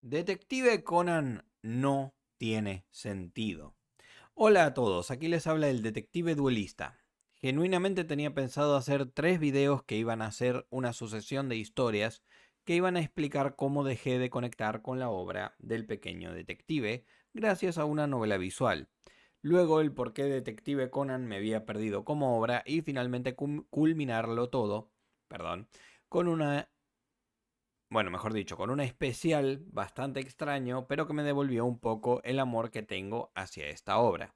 Detective Conan no tiene sentido. Hola a todos, aquí les habla el Detective Duelista. Genuinamente tenía pensado hacer 3 videos que iban a ser una sucesión de historias que iban a explicar cómo dejé de conectar con la obra del pequeño detective gracias a una novela visual. Luego el por qué Detective Conan me había perdido como obra y finalmente culminarlo todo, perdón, con una mejor dicho, con un especial bastante extraño, pero que me devolvió un poco el amor que tengo hacia esta obra.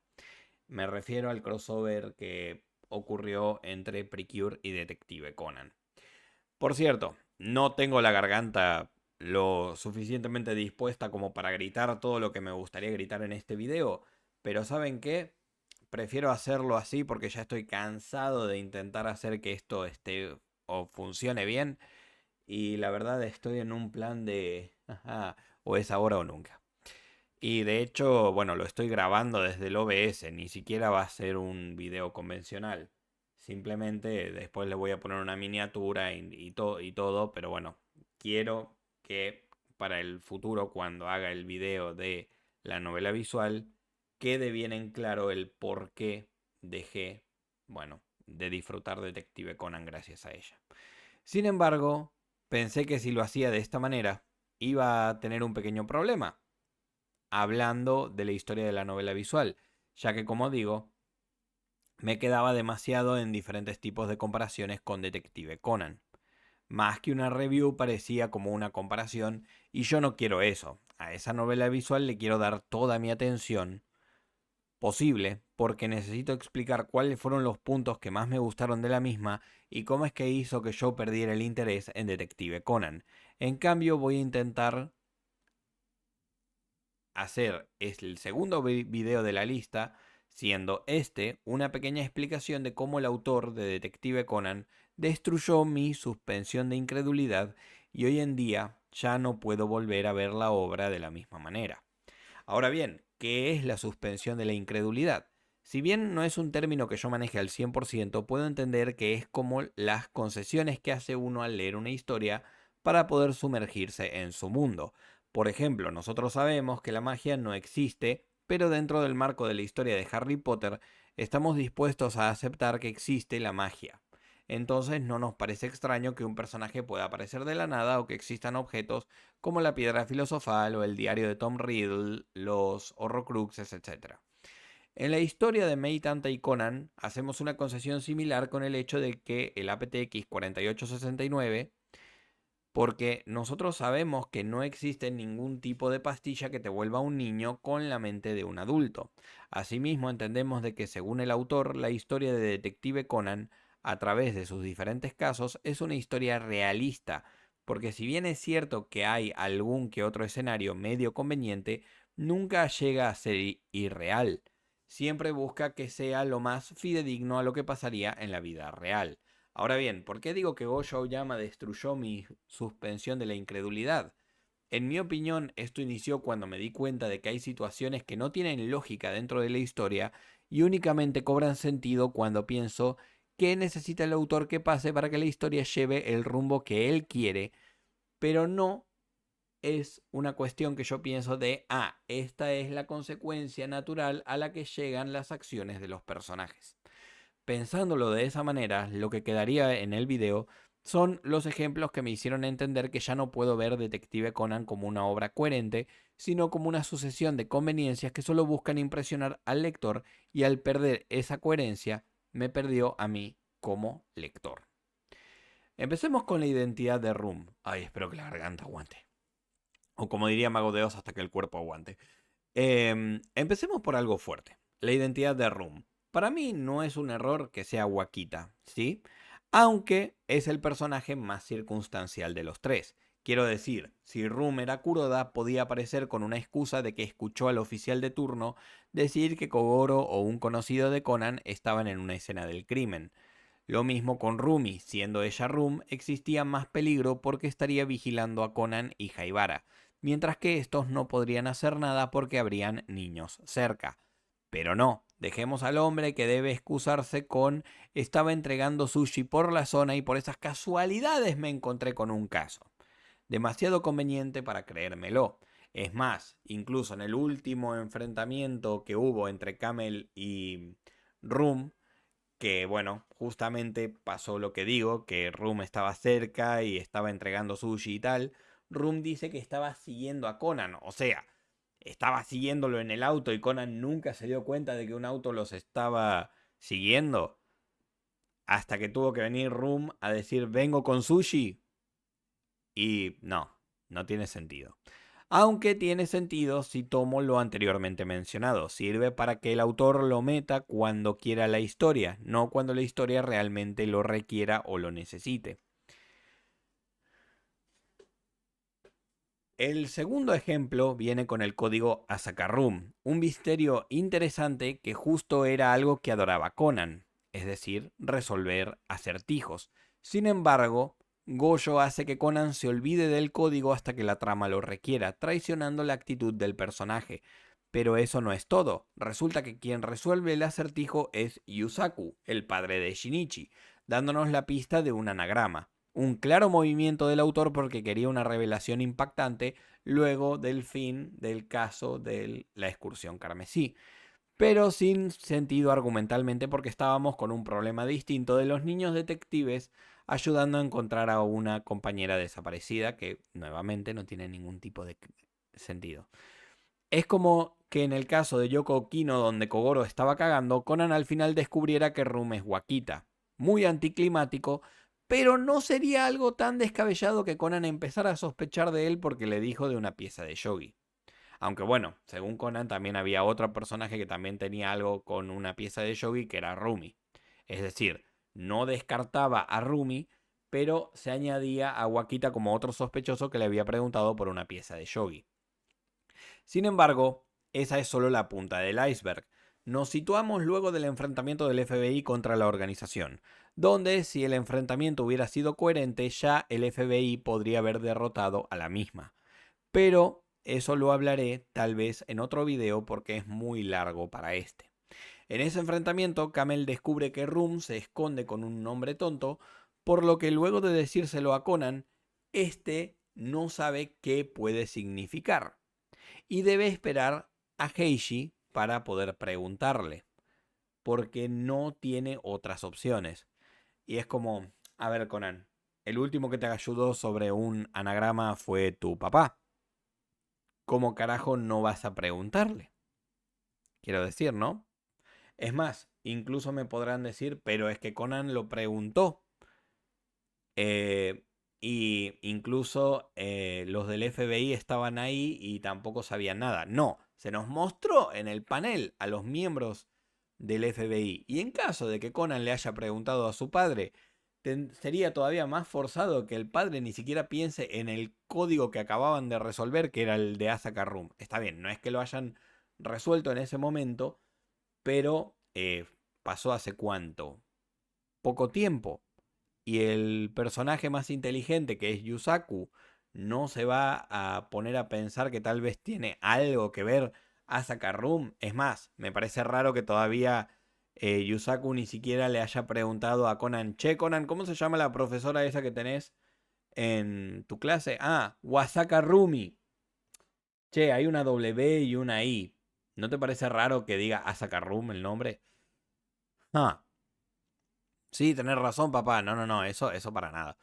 Me refiero al crossover que ocurrió entre Precure y Detective Conan. Por cierto, no tengo la garganta lo suficientemente dispuesta como para gritar todo lo que me gustaría gritar en este video, pero ¿saben qué? Prefiero hacerlo así porque ya estoy cansado de intentar hacer que esto esté o funcione bien y la verdad estoy en un plan de ajá, o es ahora o nunca. Y de hecho, bueno, lo estoy grabando desde el OBS, ni siquiera va a ser un video convencional. Simplemente después le voy a poner una miniatura y todo, pero bueno, quiero que para el futuro, cuando haga el video de la novela visual, quede bien en claro el por qué dejé, bueno, de disfrutar Detective Conan gracias a ella. Sin embargo, pensé que si lo hacía de esta manera, iba a tener un pequeño problema, hablando de la historia de la novela visual, ya que como digo, me quedaba demasiado en diferentes tipos de comparaciones con Detective Conan. Más que una review parecía como una comparación y yo no quiero eso. A esa novela visual le quiero dar toda mi atención posible porque necesito explicar cuáles fueron los puntos que más me gustaron de la misma y cómo es que hizo que yo perdiera el interés en Detective Conan. En cambio voy a intentar hacer el segundo video de la lista, siendo este una pequeña explicación de cómo el autor de Detective Conan destruyó mi suspensión de incredulidad y hoy en día ya no puedo volver a ver la obra de la misma manera. Ahora bien, ¿qué es la suspensión de la incredulidad? Si bien no es un término que yo maneje al 100%, puedo entender que es como las concesiones que hace uno al leer una historia para poder sumergirse en su mundo. Por ejemplo, nosotros sabemos que la magia no existe, pero dentro del marco de la historia de Harry Potter estamos dispuestos a aceptar que existe la magia. Entonces no nos parece extraño que un personaje pueda aparecer de la nada o que existan objetos como la piedra filosofal o el diario de Tom Riddle, los Horrocruxes, etc. En la historia de Maytanta y Conan hacemos una concesión similar con el hecho de que el aptX 4869, porque nosotros sabemos que no existe ningún tipo de pastilla que te vuelva un niño con la mente de un adulto. Asimismo, entendemos de que según el autor, la historia de Detective Conan, a través de sus diferentes casos, es una historia realista, porque si bien es cierto que hay algún que otro escenario medio conveniente, nunca llega a ser irreal. Siempre busca que sea lo más fidedigno a lo que pasaría en la vida real. Ahora bien, ¿por qué digo que Gojo Aoyama destruyó mi suspensión de la incredulidad? En mi opinión, esto inició cuando me di cuenta de que hay situaciones que no tienen lógica dentro de la historia y únicamente cobran sentido cuando pienso qué necesita el autor que pase para que la historia lleve el rumbo que él quiere, pero no es una cuestión que yo pienso de, esta es la consecuencia natural a la que llegan las acciones de los personajes. Pensándolo de esa manera, lo que quedaría en el video son los ejemplos que me hicieron entender que ya no puedo ver Detective Conan como una obra coherente, sino como una sucesión de conveniencias que solo buscan impresionar al lector y al perder esa coherencia, me perdió a mí como lector. Empecemos con la identidad de Room. Ay, espero que la garganta aguante. O como diría Mago de Oz, hasta que el cuerpo aguante. Empecemos por algo fuerte. La identidad de Room. Para mí no es un error que sea Wakita, ¿sí? Aunque es el personaje más circunstancial de los tres. Quiero decir, si Room era Kuroda, podía aparecer con una excusa de que escuchó al oficial de turno decir que Kogoro o un conocido de Conan estaban en una escena del crimen. Lo mismo con Rumi, siendo ella Rum, existía más peligro porque estaría vigilando a Conan y Jaibara, mientras que estos no podrían hacer nada porque habrían niños cerca. Pero no, dejemos al hombre que debe excusarse con estaba entregando sushi por la zona y por esas casualidades me encontré con un caso. Demasiado conveniente para creérmelo. Es más, incluso en el último enfrentamiento que hubo entre Camel y Room, que bueno, justamente pasó lo que digo, que Room estaba cerca y estaba entregando sushi y tal, Room dice que estaba siguiendo a Conan, o sea, estaba siguiéndolo en el auto y Conan nunca se dio cuenta de que un auto los estaba siguiendo, hasta que tuvo que venir Room a decir vengo con sushi y no tiene sentido. Aunque tiene sentido si tomo lo anteriormente mencionado. Sirve para que el autor lo meta cuando quiera la historia, no cuando la historia realmente lo requiera o lo necesite. El segundo ejemplo viene con el código Asakarum, un misterio interesante que justo era algo que adoraba Conan, es decir, resolver acertijos. Sin embargo, Gojo hace que Conan se olvide del código hasta que la trama lo requiera, traicionando la actitud del personaje. Pero eso no es todo. Resulta que quien resuelve el acertijo es Yusaku, el padre de Shinichi, dándonos la pista de un anagrama. Un claro movimiento del autor porque quería una revelación impactante luego del fin del caso de la excursión carmesí, pero sin sentido argumentalmente porque estábamos con un problema distinto de los niños detectives ayudando a encontrar a una compañera desaparecida que nuevamente no tiene ningún tipo de sentido. Es como que en el caso de Yoko Okino donde Kogoro estaba cagando, Conan al final descubriera que Rum es Wakita. Muy anticlimático, pero no sería algo tan descabellado que Conan empezara a sospechar de él porque le dijo de una pieza de yogi. Aunque bueno, según Conan también había otro personaje que también tenía algo con una pieza de yogi que era Rumi. Es decir, no descartaba a Rumi, pero se añadía a Wakita como otro sospechoso que le había preguntado por una pieza de yogi. Sin embargo, esa es solo la punta del iceberg. Nos situamos luego del enfrentamiento del FBI contra la organización, donde si el enfrentamiento hubiera sido coherente ya el FBI podría haber derrotado a la misma. Pero eso lo hablaré tal vez en otro video porque es muy largo para este. En ese enfrentamiento, Camel descubre que Rum se esconde con un nombre tonto, por lo que luego de decírselo a Conan, este no sabe qué puede significar y debe esperar a Heishi para poder preguntarle, porque no tiene otras opciones. Y es como, a ver, Conan, el último que te ayudó sobre un anagrama fue tu papá. ¿Cómo carajo no vas a preguntarle? Quiero decir, ¿no? Es más, incluso me podrán decir, pero es que Conan lo preguntó. Eh, y incluso los del FBI estaban ahí y tampoco sabían nada. No, se nos mostró en el panel a los miembros del FBI. Y en caso de que Conan le haya preguntado a su padre, sería todavía más forzado que el padre ni siquiera piense en el código que acababan de resolver, que era el de Asaka Room. Está bien, no es que lo hayan resuelto en ese momento, pero pasó hace cuánto, poco tiempo. Y el personaje más inteligente, que es Yusaku, no se va a poner a pensar que tal vez tiene algo que ver Asaka Room. Es más, me parece raro que todavía Yusaku ni siquiera le haya preguntado a Conan, che, Conan, ¿cómo se llama la profesora esa que tenés en tu clase? Ah, Wasaka Rumi. Che, hay una W y una I. ¿No te parece raro que diga Asaka Room el nombre? Ah, sí, tenés razón, papá. No, eso para nada.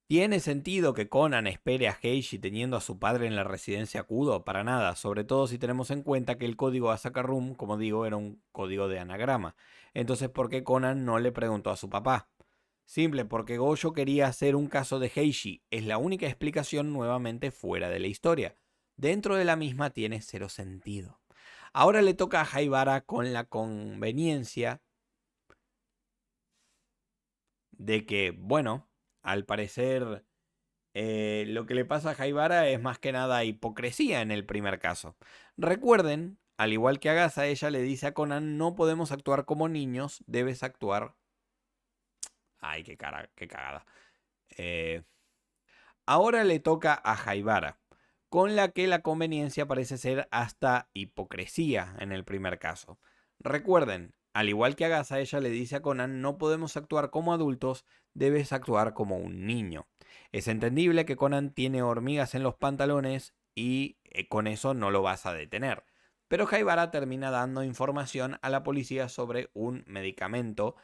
¿Tiene sentido que Conan espere a Heishi teniendo a su padre en la residencia Kudo? Para nada, sobre todo si tenemos en cuenta que el código Asaka Room, como digo, era un código de anagrama. Entonces, ¿por qué Conan no le preguntó a su papá? Simple, porque Gojo quería hacer un caso de Heishi. Es la única explicación nuevamente fuera de la historia. Dentro de la misma tiene cero sentido. Ahora le toca a Haibara con la conveniencia de que, bueno, al parecer lo que le pasa a Haibara es más que nada hipocresía en el primer caso. Recuerden, al igual que a Gasa, ella le dice a Conan, no podemos actuar como niños, debes actuar... Ay, qué cagada. Eh, Ahora le toca a Haibara, con la que la conveniencia parece ser hasta hipocresía en el primer caso. Recuerden, al igual que a Gasa, ella le dice a Conan, no podemos actuar como adultos, debes actuar como un niño. Es entendible que Conan tiene hormigas en los pantalones y con eso no lo vas a detener. Pero Haibara termina dando información a la policía sobre un medicamento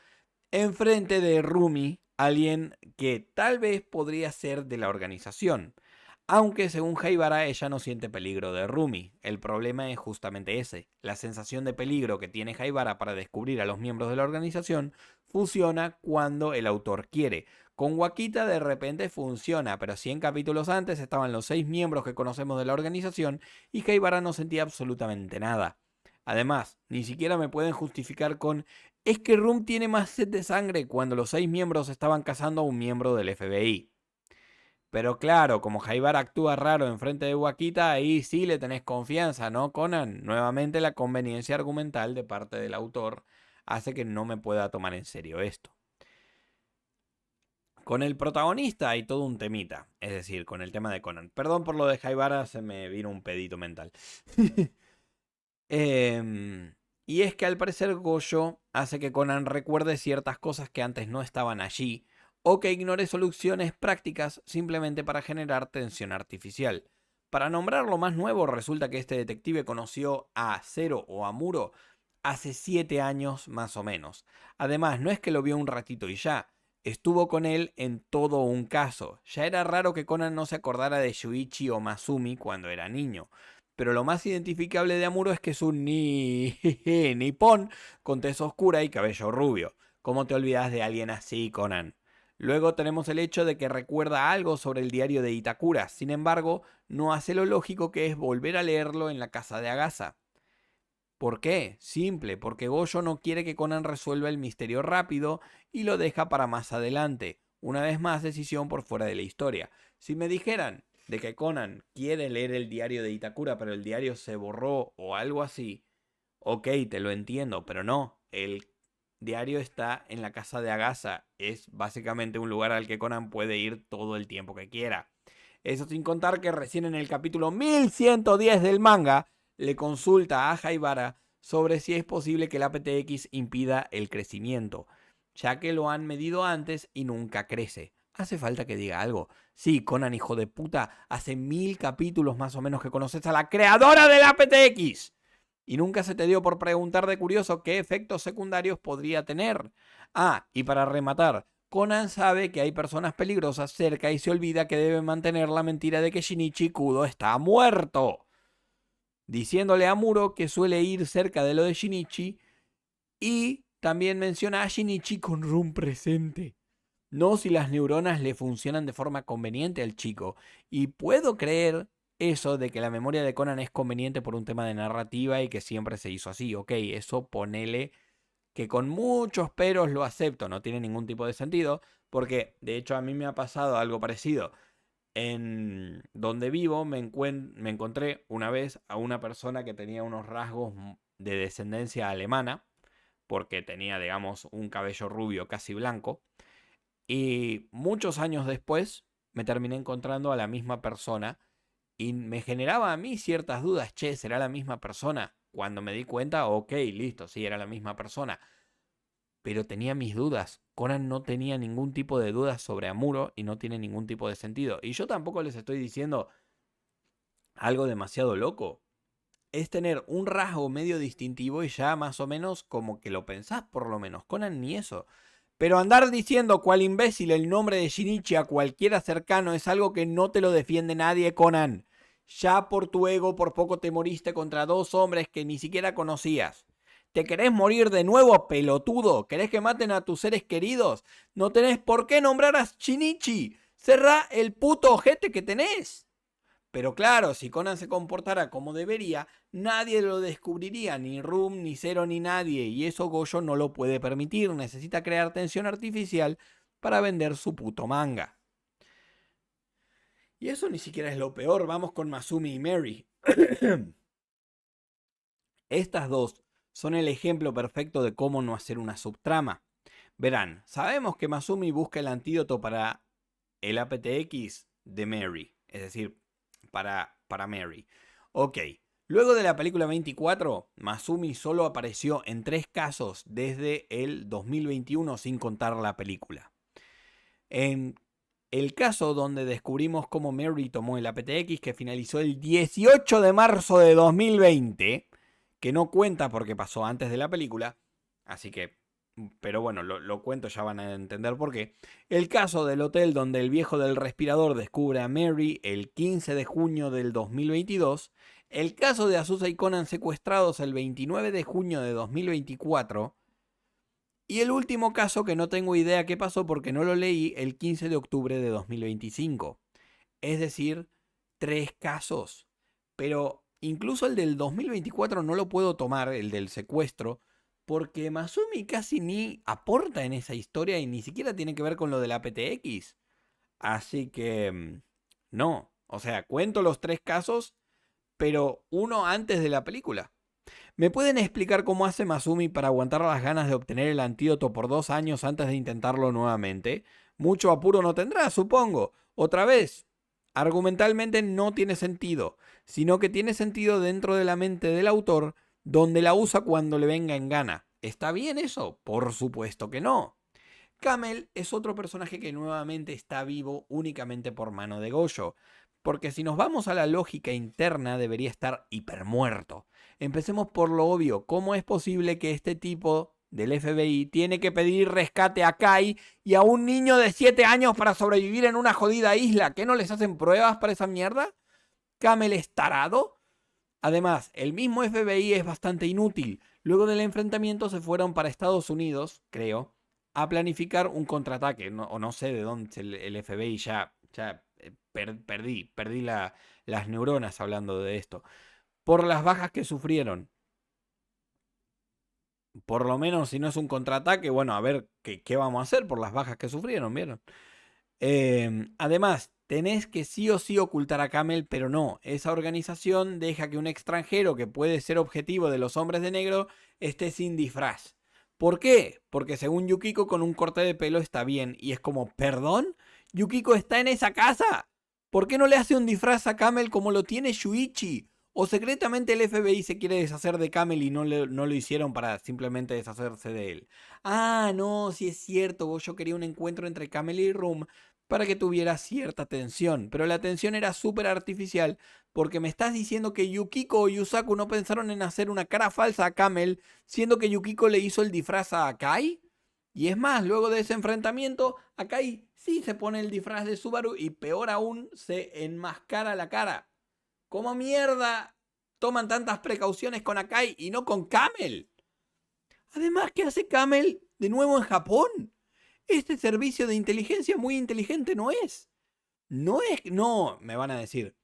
enfrente de Rumi, alguien que tal vez podría ser de la organización. Aunque según Haibara ella no siente peligro de Rumi. El problema es justamente ese. La sensación de peligro que tiene Haibara para descubrir a los miembros de la organización funciona cuando el autor quiere. Con Wakita de repente funciona, pero 100 capítulos antes estaban los 6 miembros que conocemos de la organización y Haibara no sentía absolutamente nada. Además, ni siquiera me pueden justificar con es que Rum tiene más sed de sangre cuando los 6 miembros estaban cazando a un miembro del FBI. Pero claro, como Haibara actúa raro enfrente de Wakita, ahí sí le tenés confianza, ¿no, Conan? Nuevamente la conveniencia argumental de parte del autor hace que no me pueda tomar en serio esto. Con el protagonista hay todo un temita, es decir, con el tema de Conan. Perdón por lo de Haibara, se me vino un pedito mental. Y es que al parecer Gojo hace que Conan recuerde ciertas cosas que antes no estaban allí, o que ignore soluciones prácticas simplemente para generar tensión artificial. Para nombrar lo más nuevo, resulta que este detective conoció a Zero o a Muro hace 7 años más o menos. Además, no es que lo vio un ratito y ya, estuvo con él en todo un caso. Ya era raro que Conan no se acordara de Shuichi o Masumi cuando era niño. Pero lo más identificable de Amuro es que es un nipón con tez oscura y cabello rubio. ¿Cómo te olvidas de alguien así, Conan? Luego tenemos el hecho de que recuerda algo sobre el diario de Itakura. Sin embargo, no hace lo lógico que es volver a leerlo en la casa de Agasa. ¿Por qué? Simple, porque Gojo no quiere que Conan resuelva el misterio rápido y lo deja para más adelante. Una vez más, decisión por fuera de la historia. Si me dijeran de que Conan quiere leer el diario de Itakura, pero el diario se borró o algo así, ok, te lo entiendo, pero no. El diario está en la casa de Agasa. Es básicamente un lugar al que Conan puede ir todo el tiempo que quiera. Eso sin contar que recién en el capítulo 1110 del manga le consulta a Haibara sobre si es posible que el aptX impida el crecimiento, ya que lo han medido antes y nunca crece. Hace falta que diga algo. Sí, Conan, hijo de puta, hace 1000 capítulos más o menos que conoces a la creadora del aptX. Y nunca se te dio por preguntar de curioso qué efectos secundarios podría tener. Ah, y para rematar, Conan sabe que hay personas peligrosas cerca y se olvida que debe mantener la mentira de que Shinichi Kudo está muerto, diciéndole a Muro que suele ir cerca de lo de Shinichi y también menciona a Shinichi con Rum presente. No si las neuronas le funcionan de forma conveniente al chico. Y puedo creer eso de que la memoria de Conan es conveniente por un tema de narrativa y que siempre se hizo así. Ok, eso ponele que con muchos peros lo acepto, no tiene ningún tipo de sentido, porque de hecho a mí me ha pasado algo parecido. En donde vivo me encontré una vez a una persona que tenía unos rasgos de descendencia alemana, porque tenía, digamos, un cabello rubio casi blanco, y muchos años después me terminé encontrando a la misma persona y me generaba a mí ciertas dudas. Che, ¿será la misma persona? Cuando me di cuenta, ok, listo, sí, era la misma persona. Pero tenía mis dudas. Conan no tenía ningún tipo de dudas sobre Amuro y no tiene ningún tipo de sentido. Y yo tampoco les estoy diciendo algo demasiado loco. Es tener un rasgo medio distintivo y ya más o menos como que lo pensás por lo menos. Conan ni eso. Pero andar diciendo cual imbécil el nombre de Shinichi a cualquiera cercano es algo que no te lo defiende nadie, Conan. Ya por tu ego por poco te moriste contra 2 hombres que ni siquiera conocías. ¿Te querés morir de nuevo, pelotudo? ¿Querés que maten a tus seres queridos? No tenés por qué nombrar a Shinichi. Cerrá el puto ojete que tenés. Pero claro, si Conan se comportara como debería, nadie lo descubriría, ni Rum, ni Zero, ni nadie, y eso Gojo no lo puede permitir, necesita crear tensión artificial para vender su puto manga. Y eso ni siquiera es lo peor, vamos con Masumi y Mary. Estas dos son el ejemplo perfecto de cómo no hacer una subtrama. Verán, sabemos que Masumi busca el antídoto para el aptX de Mary, es decir, para Mary. Ok, luego de la película 24, Masumi solo apareció en 3 casos desde el 2021 sin contar la película. En El caso donde descubrimos cómo Mary tomó el aptX, que finalizó el 18 de marzo de 2020, que no cuenta porque pasó antes de la película, así que, pero bueno, lo cuento, ya van a entender por qué. El caso del hotel donde el viejo del respirador descubre a Mary el 15 de junio del 2022. El caso de Azusa y Conan secuestrados el 29 de junio de 2024. Y el último caso que no tengo idea qué pasó porque no lo leí el 15 de octubre de 2025. Es decir, 3 casos. Pero incluso el del 2024 no lo puedo tomar, el del secuestro, porque Masumi casi ni aporta en esa historia y ni siquiera tiene que ver con lo del aptX. Así que no. O sea, cuento los 3 casos, pero uno antes de la película. ¿Me pueden explicar cómo hace Masumi para aguantar las ganas de obtener el antídoto por 2 años antes de intentarlo nuevamente? Mucho apuro no tendrá, supongo. Otra vez, argumentalmente no tiene sentido, sino que tiene sentido dentro de la mente del autor, donde la usa cuando le venga en gana. ¿Está bien eso? Por supuesto que no. Camel es otro personaje que nuevamente está vivo únicamente por mano de Gojo, porque si nos vamos a la lógica interna debería estar hipermuerto. Empecemos por lo obvio, ¿cómo es posible que este tipo del FBI tiene que pedir rescate a Kai y a un niño de 7 años para sobrevivir en una jodida isla? ¿Qué no les hacen pruebas para esa mierda? ¿Camel es tarado? Además, el mismo FBI es bastante inútil. Luego del enfrentamiento se fueron para Estados Unidos, creo, a planificar un contraataque. No, o no sé de dónde el FBI ya perdí las neuronas hablando de esto. Por las bajas que sufrieron. Por lo menos si no es un contraataque, bueno, a ver qué vamos a hacer por las bajas que sufrieron, ¿vieron? Además, tenés que sí o sí ocultar a Camel, pero no, esa organización deja que un extranjero que puede ser objetivo de los hombres de negro esté sin disfraz. ¿Por qué? Porque según Yukiko con un corte de pelo está bien y es como, ¿perdón? ¿Yukiko está en esa casa? ¿Por qué no le hace un disfraz a Camel como lo tiene Shuichi? ¿O secretamente el FBI se quiere deshacer de Camel y no lo hicieron para simplemente deshacerse de él? Ah, no, sí es cierto, yo quería un encuentro entre Camel y Room para que tuviera cierta tensión, pero la tensión era súper artificial porque me estás diciendo que Yukiko o Yusaku no pensaron en hacer una cara falsa a Camel, siendo que Yukiko le hizo el disfraz a Akai. Y es más, luego de ese enfrentamiento, Akai sí se pone el disfraz de Subaru y peor aún, se enmascara la cara. ¿Cómo mierda toman tantas precauciones con Akai y no con Camel? Además, ¿qué hace Camel de nuevo en Japón? Este servicio de inteligencia muy inteligente no es. No, me van a decir.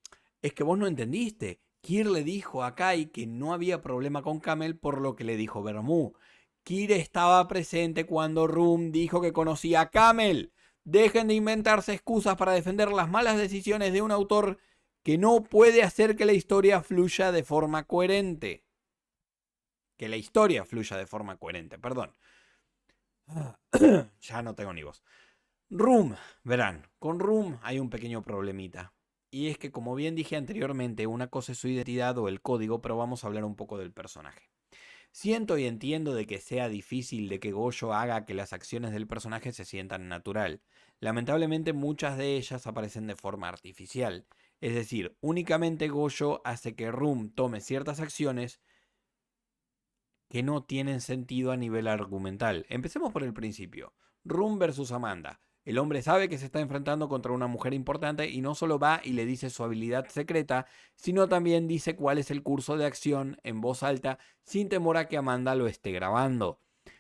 Es que vos no entendiste. Kir le dijo a Kai que no había problema con Camel por lo que le dijo Bermú. Kir estaba presente cuando Room dijo que conocía a Camel. Dejen de inventarse excusas para defender las malas decisiones de un autor que no puede hacer que la historia fluya de forma coherente. Que la historia fluya de forma coherente, perdón. Ya no tengo ni voz. Room, verán, con Room hay un pequeño problemita. Y es que, como bien dije anteriormente, una cosa es su identidad o el código, pero vamos a hablar un poco del personaje. Siento y entiendo de que sea difícil de que Gojo haga que las acciones del personaje se sientan natural. Lamentablemente muchas de ellas aparecen de forma artificial. Es decir, únicamente Gojo hace que Room tome ciertas acciones que no tienen sentido a nivel argumental. Empecemos por el principio. Room versus Amanda. El hombre sabe que se está enfrentando contra una mujer importante y no solo va y le dice su habilidad secreta, sino también dice cuál es el curso de acción en voz alta sin temor a que Amanda lo esté grabando.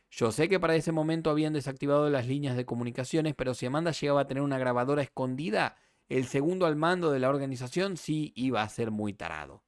Yo sé que para ese momento habían desactivado las líneas de comunicaciones, pero si Amanda llegaba a tener una grabadora escondida, el segundo al mando de la organización sí iba a ser muy tarado.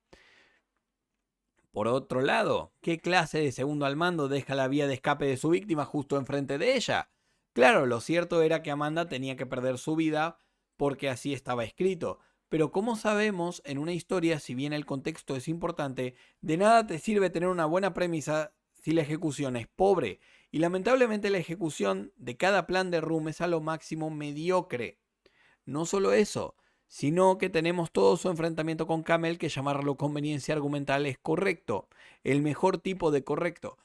Por otro lado, ¿qué clase de segundo al mando deja la vía de escape de su víctima justo enfrente de ella? Claro, lo cierto era que Amanda tenía que perder su vida porque así estaba escrito. Pero como sabemos, en una historia, si bien el contexto es importante, de nada te sirve tener una buena premisa si la ejecución es pobre. Y lamentablemente la ejecución de cada plan de Room es a lo máximo mediocre. No solo eso, sino que tenemos todo su enfrentamiento con Camel, que llamarlo conveniencia argumental es correcto, el mejor tipo de correcto,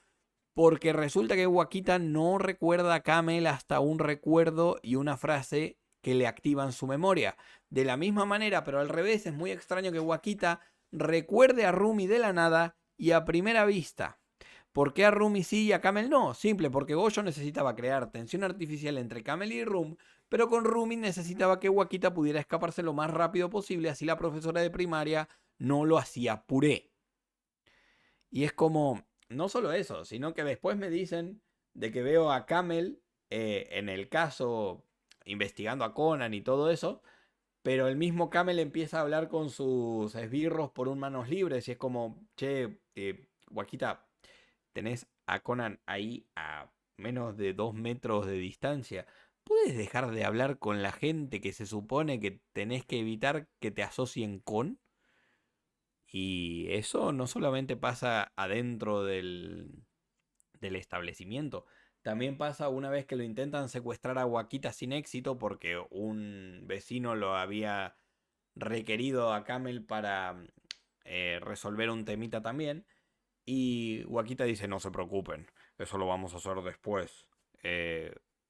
porque resulta que Wakita no recuerda a Camel hasta un recuerdo y una frase que le activan su memoria. De la misma manera, pero al revés, es muy extraño que Wakita recuerde a Rumi de la nada y a primera vista. ¿Por qué a Rumi sí y a Camel no? Simple, porque Gojo necesitaba crear tensión artificial entre Camel y Rum, pero con Rumi necesitaba que Wakita pudiera escaparse lo más rápido posible, así la profesora de primaria no lo hacía puré. Y es como, no solo eso, sino que después me dicen de que veo a Camel en el caso investigando a Conan y todo eso, pero el mismo Camel empieza a hablar con sus esbirros por un manos libres y es como, che, Wakita, tenés a Conan ahí a menos de 2 metros de distancia. ¿Puedes dejar de hablar con la gente que se supone que tenés que evitar que te asocien con? Y eso no solamente pasa adentro del establecimiento, también pasa una vez que lo intentan secuestrar a Wakita sin éxito porque un vecino lo había requerido a Camel para resolver un temita también. Y Wakita dice, no se preocupen, eso lo vamos a hacer después.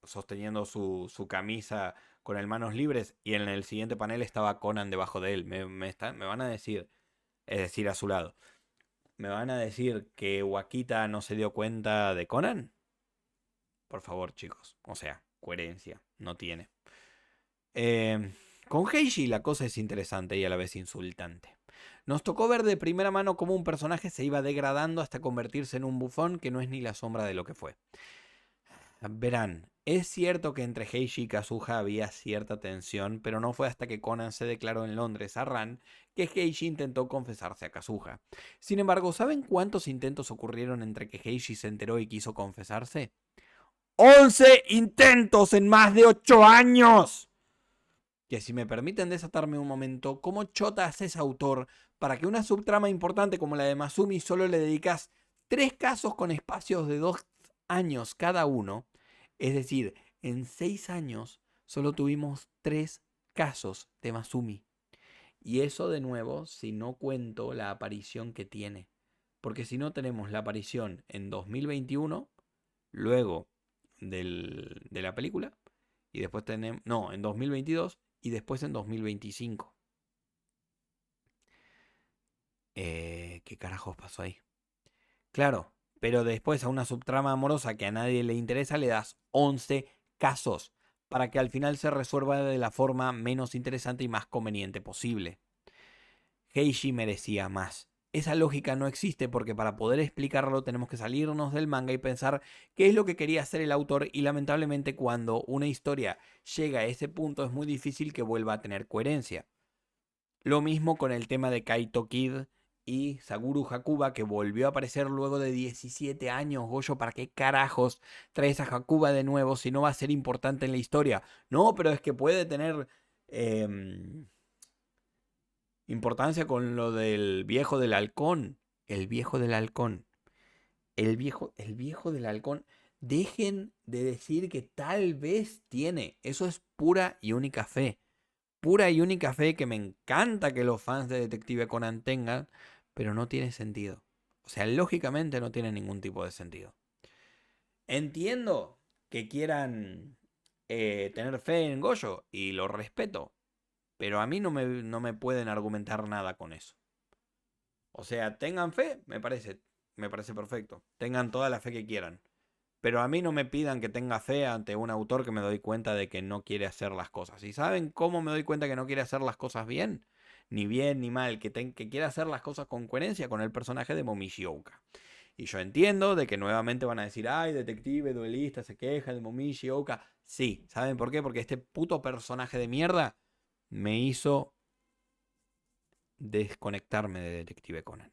Sosteniendo su camisa con el manos libres y en el siguiente panel estaba Conan debajo de él. Me van a decir, es decir, a su lado, ¿me van a decir que Wakita no se dio cuenta de Conan? Por favor, chicos. O sea, coherencia, no tiene. Con Heishi la cosa es interesante y a la vez insultante. Nos tocó ver de primera mano cómo un personaje se iba degradando hasta convertirse en un bufón que no es ni la sombra de lo que fue. Verán, es cierto que entre Heishi y Kazuha había cierta tensión, pero no fue hasta que Conan se declaró en Londres a Ran que Heishi intentó confesarse a Kazuha. Sin embargo, ¿saben cuántos intentos ocurrieron entre que Heishi se enteró y quiso confesarse? ¡11 intentos en más de 8 años! Que si me permiten desatarme un momento, ¿cómo chotas es autor para que una subtrama importante como la de Masumi solo le dedicas 3 casos con espacios de 2 años cada uno? Es decir, en 6 años solo tuvimos 3 casos de Masumi. Y eso de nuevo si no cuento la aparición que tiene. Porque si no tenemos la aparición en 2021, luego de la película, y después tenemos, no, en 2022 y después en 2025. ¿Qué carajos pasó ahí? Claro, pero después a una subtrama amorosa que a nadie le interesa le das 11 casos para que al final se resuelva de la forma menos interesante y más conveniente posible. Heishi merecía más. Esa lógica no existe porque para poder explicarlo tenemos que salirnos del manga y pensar qué es lo que quería hacer el autor y lamentablemente cuando una historia llega a ese punto es muy difícil que vuelva a tener coherencia. Lo mismo con el tema de Kaito Kid y Saguru Hakuba que volvió a aparecer luego de 17 años. Goyo, ¿para qué carajos traes a Hakuba de nuevo si no va a ser importante en la historia? No, pero es que puede tener importancia con lo del viejo del halcón. El viejo del halcón. El viejo del halcón. Dejen de decir que tal vez tiene. Eso es pura y única fe. Pura y única fe que me encanta que los fans de Detective Conan tengan, pero no tiene sentido. O sea, lógicamente no tiene ningún tipo de sentido. Entiendo que quieran tener fe en Goyo y lo respeto, pero a mí no me pueden argumentar nada con eso. O sea, tengan fe, me parece perfecto. Tengan toda la fe que quieran. Pero a mí no me pidan que tenga fe ante un autor que me doy cuenta de que no quiere hacer las cosas. ¿Y saben cómo me doy cuenta que no quiere hacer las cosas bien? Ni bien ni mal, que quiere hacer las cosas con coherencia con el personaje de Momishi Ouka. Y yo entiendo de que nuevamente van a decir, ay, detective, duelista, se queja de Momishi Ouka. Sí, ¿saben por qué? Porque este puto personaje de mierda me hizo desconectarme de Detective Conan.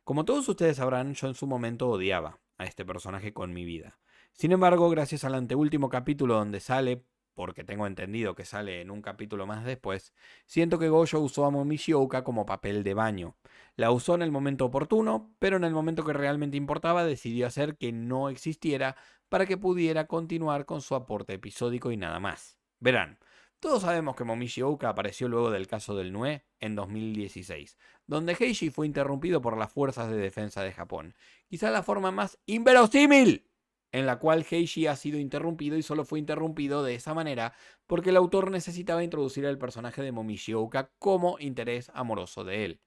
Como todos ustedes sabrán, yo en su momento odiaba a este personaje con mi vida. Sin embargo, gracias al anteúltimo capítulo donde sale, porque tengo entendido que sale en un capítulo más después, siento que Gojo usó a Momishi Ouka como papel de baño. La usó en el momento oportuno, pero en el momento que realmente importaba decidió hacer que no existiera para que pudiera continuar con su aporte episódico y nada más. Verán, todos sabemos que Momishi Ouka apareció luego del caso del Nue en 2016, donde Heishi fue interrumpido por las fuerzas de defensa de Japón. Quizá la forma más inverosímil en la cual Heishi ha sido interrumpido y solo fue interrumpido de esa manera porque el autor necesitaba introducir al personaje de Momichi Ouka como interés amoroso de él.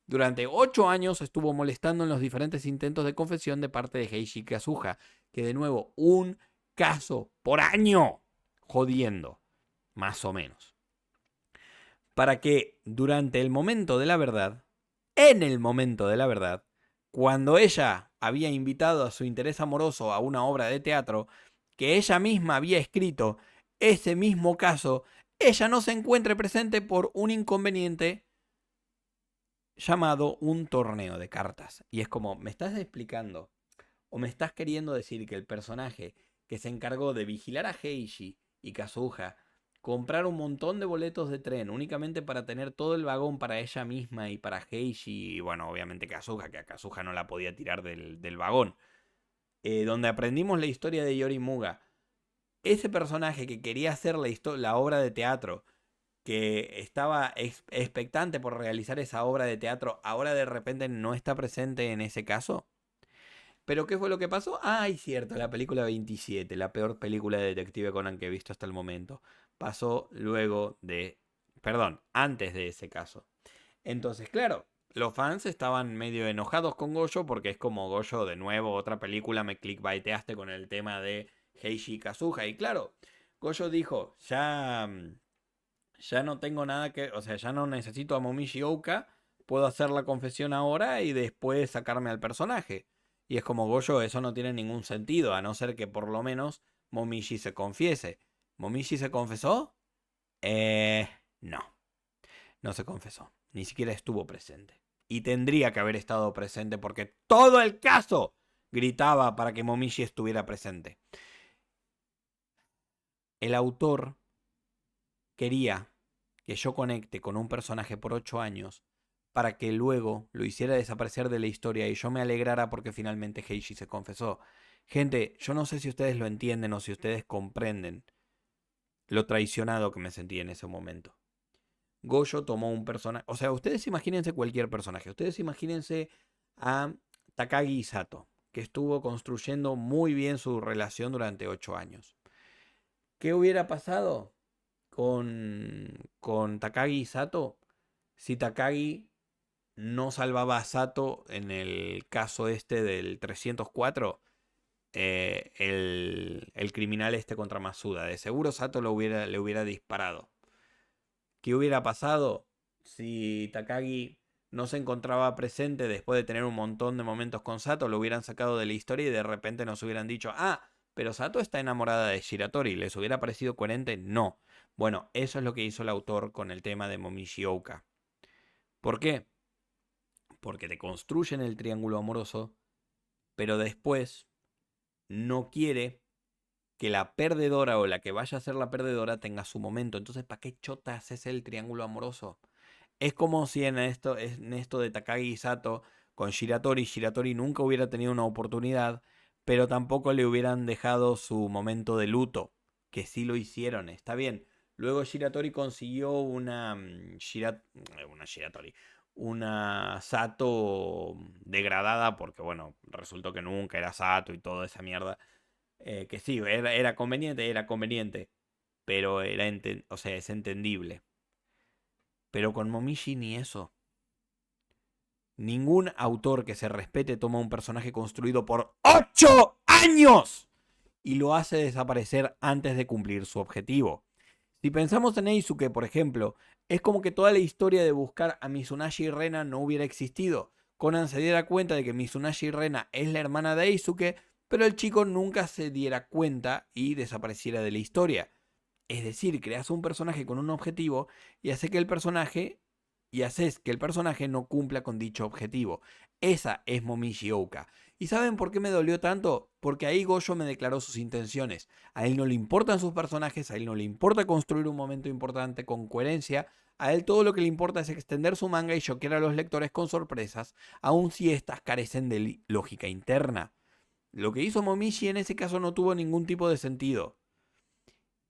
Durante 8 años estuvo molestando en los diferentes intentos de confesión de parte de Heishi Kazuha, que de nuevo, un caso por año, jodiendo, más o menos. Para que durante el momento de la verdad, en el momento de la verdad, cuando ella había invitado a su interés amoroso a una obra de teatro que ella misma había escrito, ese mismo caso, ella no se encuentre presente por un inconveniente llamado un torneo de cartas. Y es como, me estás explicando o me estás queriendo decir que el personaje que se encargó de vigilar a Heishi y Kazuha, comprar un montón de boletos de tren únicamente para tener todo el vagón para ella misma y para Heishi y bueno, obviamente Kazuha, que a Kazuha no la podía tirar del vagón, donde aprendimos la historia de Yorimuga, ese personaje que quería hacer la obra de teatro, que estaba expectante por realizar esa obra de teatro, ahora de repente no está presente en ese caso. ¿Pero qué fue lo que pasó? Ay, cierto, la película 27, la peor película de Detective Conan que he visto hasta el momento. Pasó luego de... Perdón, antes de ese caso. Entonces, claro, los fans estaban medio enojados con Gojo porque es como Gojo, de nuevo, otra película, me clickbaiteaste con el tema de Heishi Kazuha. Y claro, Gojo dijo, ya no tengo nada que... O sea, ya no necesito a Momichi Ouka, puedo hacer la confesión ahora y después sacarme al personaje. Y es como Gojo, eso no tiene ningún sentido, a no ser que por lo menos Momichi se confiese. ¿Momichi se confesó? No, no se confesó. Ni siquiera estuvo presente. Y tendría que haber estado presente porque todo el caso gritaba para que Momichi estuviera presente. El autor quería que yo conecte con un personaje por 8 años para que luego lo hiciera desaparecer de la historia y yo me alegrara porque finalmente Heishi se confesó. Gente, yo no sé si ustedes lo entienden o si ustedes comprenden lo traicionado que me sentí en ese momento. Gojo tomó un personaje, o sea, ustedes imagínense cualquier personaje, ustedes imagínense a Takagi Sato, que estuvo construyendo muy bien su relación durante 8 años. ¿Qué hubiera pasado con Takagi Sato si Takagi no salvaba a Sato en el caso este del 304? El criminal este contra Masuda. De seguro Sato le hubiera disparado. ¿Qué hubiera pasado si Takagi no se encontraba presente después de tener un montón de momentos con Sato? Lo hubieran sacado de la historia y de repente nos hubieran dicho, ah, pero Sato está enamorada de Shiratori. ¿Les hubiera parecido coherente? No. Bueno, eso es lo que hizo el autor con el tema de Momichi Ouka. ¿Por qué? Porque te construyen el triángulo amoroso, pero después no quiere que la perdedora o la que vaya a ser la perdedora tenga su momento. Entonces, ¿para qué chota haces el triángulo amoroso? Es como si en esto de Takagi y Sato con Shiratori nunca hubiera tenido una oportunidad, pero tampoco le hubieran dejado su momento de luto, que sí lo hicieron, está bien. Luego Shiratori consiguió una Sato degradada, porque bueno, resultó que nunca era Sato y toda esa mierda. Que sí, era conveniente, pero o sea, es entendible. Pero con Momichi ni eso. Ningún autor que se respete toma un personaje construido por 8 años y lo hace desaparecer antes de cumplir su objetivo. Si pensamos en Eisuke, por ejemplo, es como que toda la historia de buscar a Mizunagi Rena no hubiera existido. Conan se diera cuenta de que Mizunagi Rena es la hermana de Eisuke, pero el chico nunca se diera cuenta y desapareciera de la historia. Es decir, creas un personaje con un objetivo y haces que el personaje no cumpla con dicho objetivo. Esa es Momichi Ouka. ¿Y saben por qué me dolió tanto? Porque ahí Gojo me declaró sus intenciones. A él no le importan sus personajes, a él no le importa construir un momento importante con coherencia. A él todo lo que le importa es extender su manga y choquear a los lectores con sorpresas, aun si éstas carecen de lógica interna. Lo que hizo Momichi en ese caso no tuvo ningún tipo de sentido.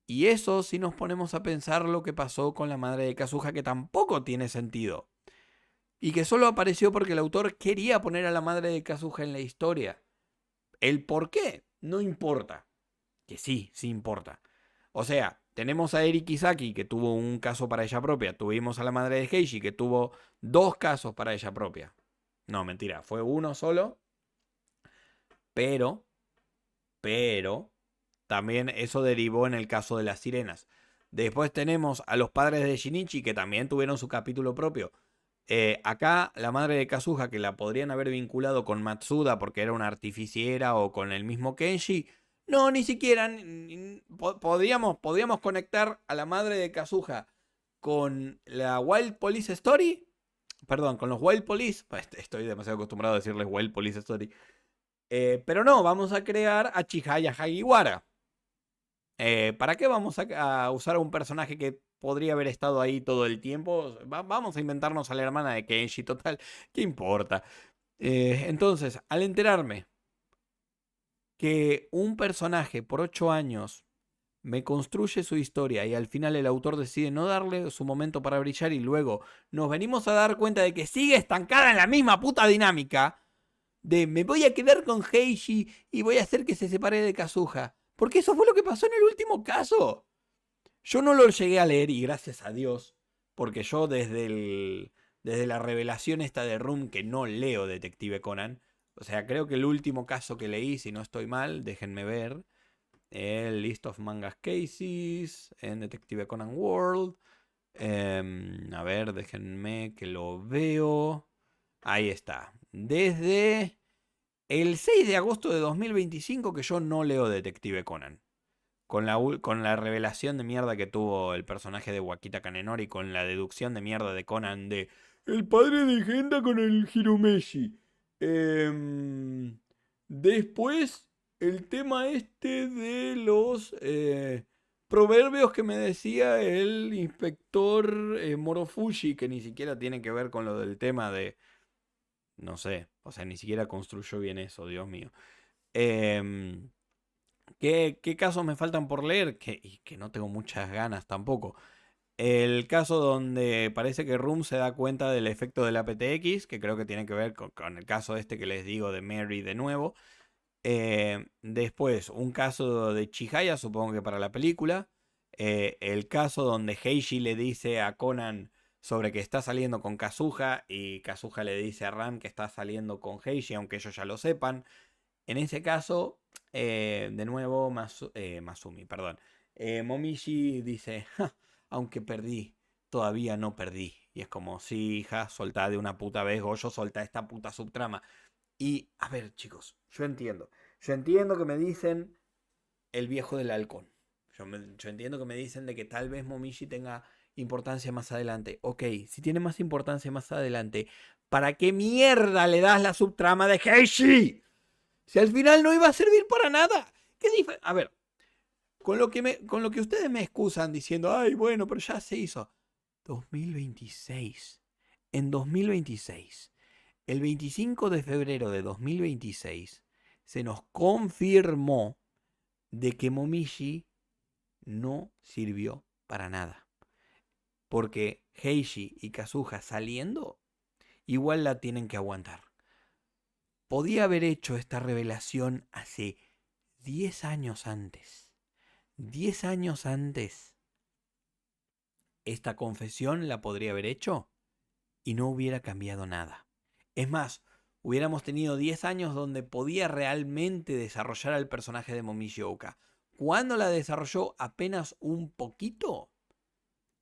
Y eso si nos ponemos a pensar lo que pasó con la madre de Kazuha, que tampoco tiene sentido. Y que solo apareció porque el autor quería poner a la madre de Kazuha en la historia. ¿El por qué? no importa. Que sí, sí importa. O sea, tenemos a Eri Kisaki, que tuvo un caso para ella propia. Tuvimos a la madre de Heishi, que tuvo 2 casos para ella propia. No, mentira, fue uno solo. Pero, pero, también eso derivó en el caso de las sirenas. Después tenemos a los padres de Shinichi, que también tuvieron su capítulo propio. Acá la madre de Kazuha, que la podrían haber vinculado con Matsuda porque era una artificiera o con el mismo Kenshi. No, ni siquiera. Podríamos conectar a la madre de Kazuha con la Wild Police Story. Perdón, con los Wild Police. Estoy demasiado acostumbrado a decirles Wild Police Story. Pero no, vamos a crear a Chihaya Hagiwara. ¿Para qué vamos a usar a un personaje que podría haber estado ahí todo el tiempo? Vamos a inventarnos a la hermana de Kenshi, total, ¿qué importa? Entonces, al enterarme que un personaje por 8 años me construye su historia y al final el autor decide no darle su momento para brillar y luego nos venimos a dar cuenta de que sigue estancada en la misma puta dinámica de me voy a quedar con Heishi y voy a hacer que se separe de Kazuha. Porque eso fue lo que pasó en el último caso. Yo no lo llegué a leer y gracias a Dios, porque yo desde la revelación esta de Room que no leo Detective Conan, o sea, creo que el último caso que leí, si no estoy mal, déjenme ver, el List of Mangas Cases en Detective Conan World. A ver, déjenme que lo veo. Ahí está. Desde el 6 de agosto de 2025 que yo no leo Detective Conan. Con la revelación de mierda que tuvo el personaje de Wakita Kanenori, con la deducción de mierda de Conan de el padre de Genda con el Hiromeshi. Después, el tema este de los proverbios que me decía el inspector Morofushi, que ni siquiera tiene que ver con lo del tema de... No sé, o sea, ni siquiera construyó bien eso, Dios mío. Eh, ¿Qué casos me faltan por leer? Y que no tengo muchas ganas tampoco. El caso donde parece que Room se da cuenta del efecto del aptX, que creo que tiene que ver con el caso este que les digo de Mary de nuevo. Después, un caso de Chihaya, supongo que para la película. El caso donde Heishi le dice a Conan sobre que está saliendo con Kazuha y Kazuha le dice a Ran que está saliendo con Heishi, aunque ellos ya lo sepan. En ese caso, de nuevo, Masumi, perdón. Momishi dice, "Ja, aunque perdí, todavía no perdí. Y es como, sí, hija, soltá de una puta vez, Goyo, soltá esta puta subtrama. Y, a ver, chicos, yo entiendo. Yo entiendo que me dicen el viejo del halcón. Yo entiendo que me dicen de que tal vez Momishi tenga importancia más adelante. Ok, si tiene más importancia más adelante, ¿para qué mierda le das la subtrama de Heishi? Si al final no iba a servir para nada. A ver, con lo que ustedes me excusan diciendo, ay, bueno, pero ya se hizo. 2026. En 2026. El 25 de febrero de 2026 se nos confirmó de que Momishi no sirvió para nada. Porque Heishi y Kazuha saliendo, igual la tienen que aguantar. Podía haber hecho esta revelación hace 10 años antes. 10 años antes. Esta confesión la podría haber hecho y no hubiera cambiado nada. Es más, hubiéramos tenido 10 años donde podía realmente desarrollar al personaje de Momishi Oka. ¿Cuándo la desarrolló? Apenas un poquito.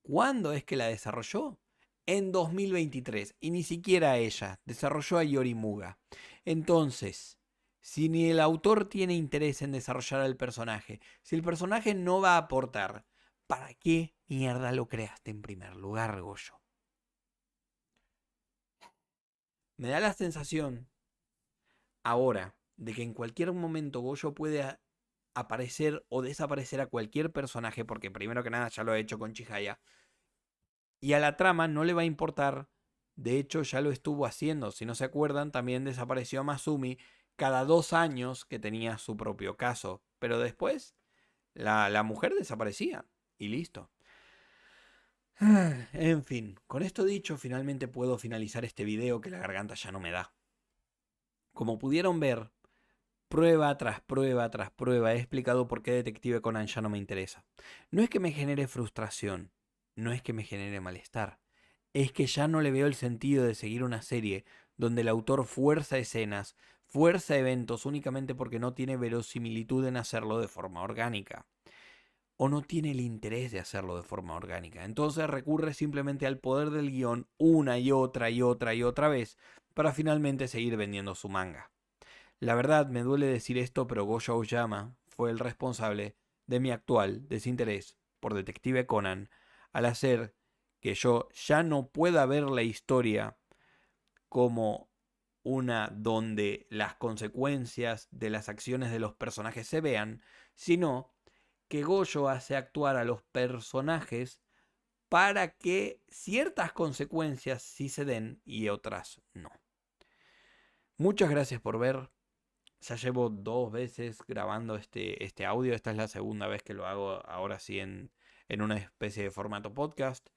¿Cuándo es que la desarrolló? En 2023. Y ni siquiera ella. Desarrolló a Yorimuga. Entonces, si ni el autor tiene interés en desarrollar al personaje, si el personaje no va a aportar, ¿para qué mierda lo creaste en primer lugar, Goyo? Me da la sensación, ahora, de que en cualquier momento Goyo puede aparecer o desaparecer a cualquier personaje, porque primero que nada ya lo ha hecho con Chihaya, y a la trama no le va a importar. De hecho, ya lo estuvo haciendo. Si no se acuerdan, también desapareció Masumi cada 2 años que tenía su propio caso. Pero después, la mujer desaparecía. Y listo. En fin, con esto dicho, finalmente puedo finalizar este video que la garganta ya no me da. Como pudieron ver, Prueba tras prueba tras prueba he explicado por qué Detective Conan ya no me interesa. No es que me genere frustración, no es que me genere malestar, es que ya no le veo el sentido de seguir una serie donde el autor fuerza escenas, fuerza eventos únicamente porque no tiene verosimilitud en hacerlo de forma orgánica. O no tiene el interés de hacerlo de forma orgánica. Entonces recurre simplemente al poder del guión una y otra y otra y otra vez para finalmente seguir vendiendo su manga. La verdad, me duele decir esto, pero Gojo Aoyama fue el responsable de mi actual desinterés por Detective Conan al hacer que yo ya no pueda ver la historia como una donde las consecuencias de las acciones de los personajes se vean, sino que Gojo hace actuar a los personajes para que ciertas consecuencias sí se den y otras no. Muchas gracias por ver. Ya llevo 2 veces grabando este audio. Esta es la segunda vez que lo hago ahora sí en una especie de formato podcast.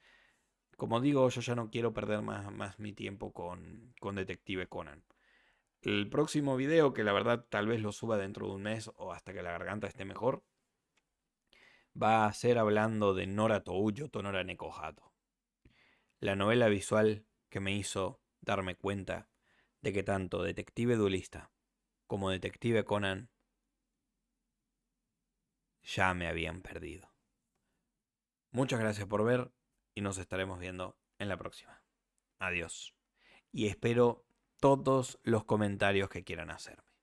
Como digo, yo ya no quiero perder más mi tiempo con Detective Conan. El próximo video, que la verdad tal vez lo suba dentro de un mes o hasta que la garganta esté mejor, va a ser hablando de Nora Touyo Tonora Nekohato. La novela visual que me hizo darme cuenta de que tanto Detective Duelista como Detective Conan ya me habían perdido. Muchas gracias por ver y nos estaremos viendo en la próxima. Adiós. Y espero todos los comentarios que quieran hacerme.